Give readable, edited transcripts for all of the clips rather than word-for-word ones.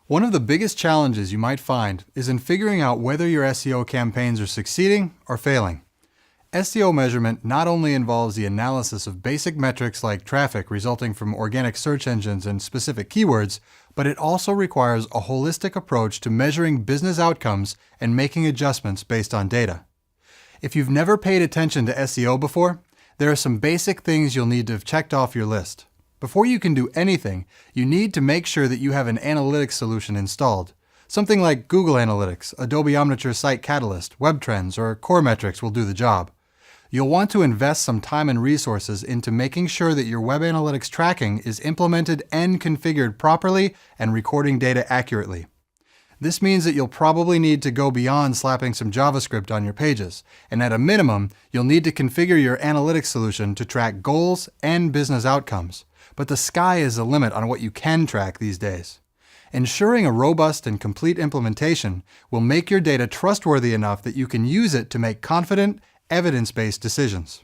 One of the biggest challenges you might find is in figuring out whether your SEO campaigns are succeeding or failing. SEO measurement not only involves the analysis of basic metrics like traffic resulting from organic search engines and specific keywords, but it also requires a holistic approach to measuring business outcomes and making adjustments based on data. If you've never paid attention to SEO before, there are some basic things you'll need to have checked off your list. Before you can do anything, you need to make sure that you have an analytics solution installed. Something like Google Analytics, Adobe Omniture Site Catalyst, Web Trends, or Core Metrics will do the job. You'll want to invest some time and resources into making sure that your web analytics tracking is implemented and configured properly and recording data accurately. This means that you'll probably need to go beyond slapping some JavaScript on your pages, and at a minimum, you'll need to configure your analytics solution to track goals and business outcomes. But the sky is the limit on what you can track these days. Ensuring a robust and complete implementation will make your data trustworthy enough that you can use it to make confident, evidence-based decisions.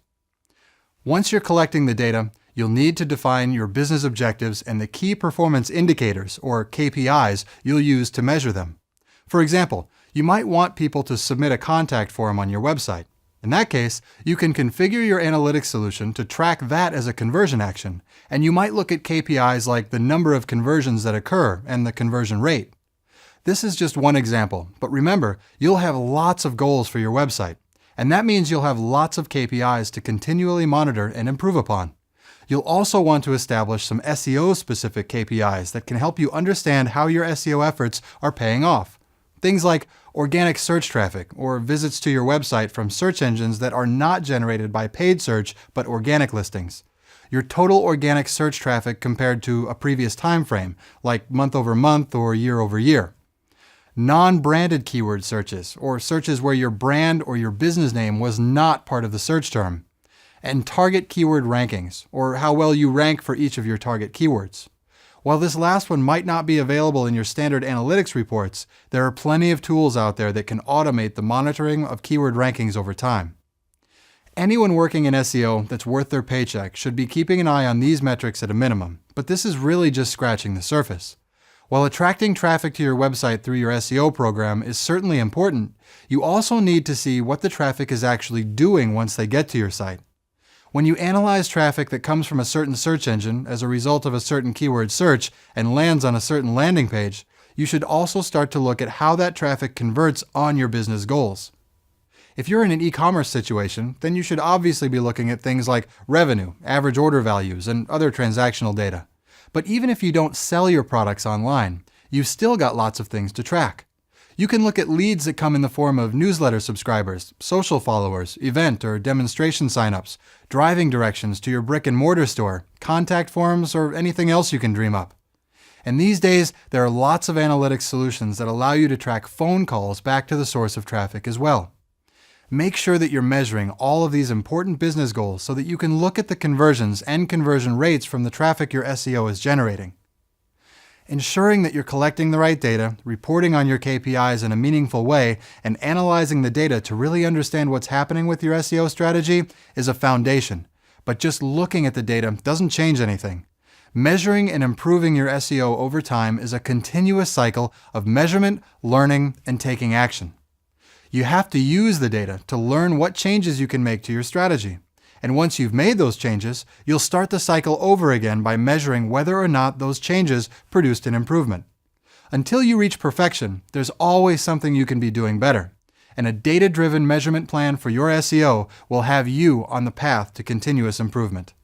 Once you're collecting the data, you'll need to define your business objectives and the key performance indicators, or KPIs, you'll use to measure them. For example, you might want people to submit a contact form on your website. In that case, you can configure your analytics solution to track that as a conversion action, and you might look at KPIs like the number of conversions that occur and the conversion rate. This is just one example, but remember, you'll have lots of goals for your website. And that means you'll have lots of KPIs to continually monitor and improve upon. You'll also want to establish some SEO-specific KPIs that can help you understand how your SEO efforts are paying off. Things like organic search traffic or visits to your website from search engines that are not generated by paid search but organic listings. Your total organic search traffic compared to a previous time frame, like month over month or year over year. Non-branded keyword searches, or searches where your brand or your business name was not part of the search term. And target keyword rankings, or how well you rank for each of your target keywords. While this last one might not be available in your standard analytics reports, there are plenty of tools out there that can automate the monitoring of keyword rankings over time. Anyone working in SEO that's worth their paycheck should be keeping an eye on these metrics at a minimum, but this is really just scratching the surface. While attracting traffic to your website through your SEO program is certainly important, you also need to see what the traffic is actually doing once they get to your site. When you analyze traffic that comes from a certain search engine as a result of a certain keyword search and lands on a certain landing page, you should also start to look at how that traffic converts on your business goals. If you're in an e-commerce situation, then you should obviously be looking at things like revenue, average order values, and other transactional data. But even if you don't sell your products online, you've still got lots of things to track. You can look at leads that come in the form of newsletter subscribers, social followers, event or demonstration signups, driving directions to your brick and mortar store, contact forms, or anything else you can dream up. And these days, there are lots of analytics solutions that allow you to track phone calls back to the source of traffic as well. Make sure that you're measuring all of these important business goals so that you can look at the conversions and conversion rates from the traffic your SEO is generating. Ensuring that you're collecting the right data, reporting on your KPIs in a meaningful way, and analyzing the data to really understand what's happening with your SEO strategy is a foundation. But just looking at the data doesn't change anything. Measuring and improving your SEO over time is a continuous cycle of measurement, learning, and taking action. You have to use the data to learn what changes you can make to your strategy. And once you've made those changes, you'll start the cycle over again by measuring whether or not those changes produced an improvement. Until you reach perfection, there's always something you can be doing better. And a data-driven measurement plan for your SEO will have you on the path to continuous improvement.